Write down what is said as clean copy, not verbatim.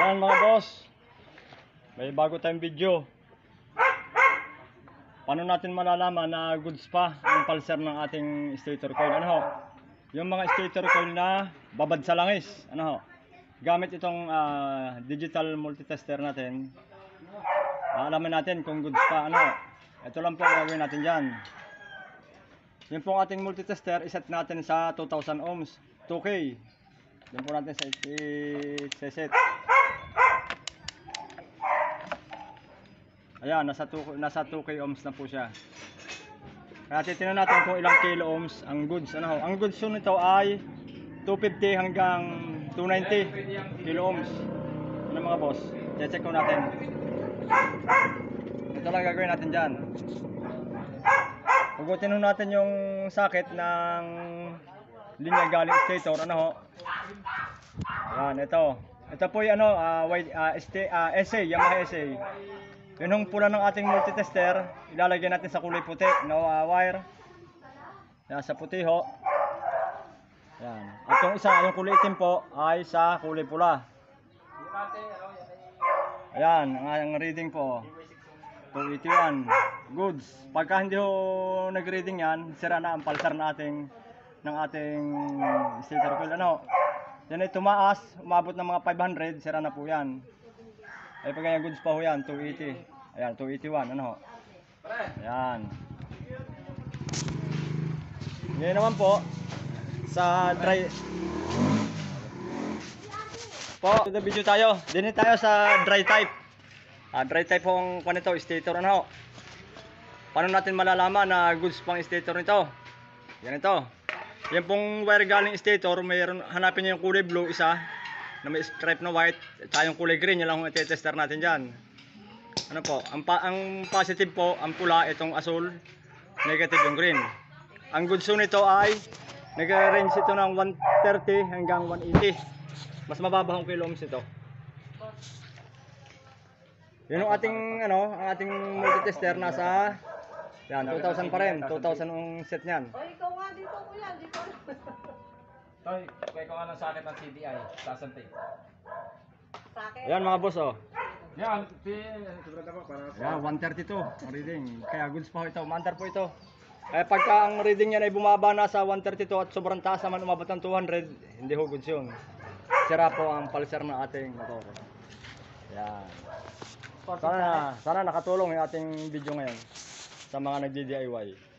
Ayan mga boss, may bago tayong video. Paano natin malalaman na goods pa ang pulser ng ating stator coil? Ano ho? Yung mga stator coil na babad sa langis. Ano ho? Gamit itong digital multitester natin, alaman natin kung goods pa. Ano ho? Ito lang po ang gagawin natin dyan. Yung pong ating multitester, iset natin sa 2000 ohms, 2K. Yan po natin sa set. Ayan, nasa 2K ohms na po siya. Kaya titingnan natin kung ilang kilo ohms ang goods. Ano ho? Ang goods nito ay 250 hanggang 290 kilo ohms. Ano mga boss? Check ko natin. Ito lang gagawin natin dyan. Hugutin natin yung socket ng linya galing stator. Ano ho? Ayan, ito. Ito po yung SA, Yamaha SA. Yun yung pula ng ating multitester, ilalagay natin sa kulay puti na wire. Yan, sa puti ho. Yan. At yung isa, yung kulay itim po, ay sa kulay pula. Ayan, ang reading po. 281. Goods. Pagka hindi ho nag-reading yan, sira na ang pulser nating ng ating stator coil. Ano? Yan ay tumaas, umabot ng mga 500, sira na po yan. Ay pag yung goods pa ho yan, 280. Ayan, 281. Ano ho? Ayan. Ngayon naman po, sa dry po, the video tayo. Dinit tayo sa dry type. Dry type ho ang panito, stator. Ano ho? Paano natin malalaman na goods pang stator nito? Yan ito. Yan pong wire galing stator, mayroon, hanapin nyo yung kulay blue, isa na may stripe na white, at yung kulay green, yun lang yung i-tester natin dyan. Ano po, ang positive po, ang pula, itong asul, negative yung green. Ang goods nito ay nag-range ito ng 130 hanggang 180. Mas mababa ang kilo ohms ito. Yun yung ating, ang ating multitester nasa, yan, 2,000 pa rin, 2,000 ang set niyan. O, ikaw nga dito, kuya, dito. Toy, kaya ko nga ng sakit ng CDI, sasante. Sakit. Ayan mga boss, oh. Yan, sobrang ako para Ayan, 132 ang reading. Kaya goods pa ho ito, maandar po ito. Kaya pagka ang reading niya ay bumaba na sa 132 at sobrang taas naman umabot ng 200, hindi ho goods yun. Sira po ang pulser ng ating motor. Ayan. Sana nakatulong yung ating video ngayon sa mga nagdi-DIY.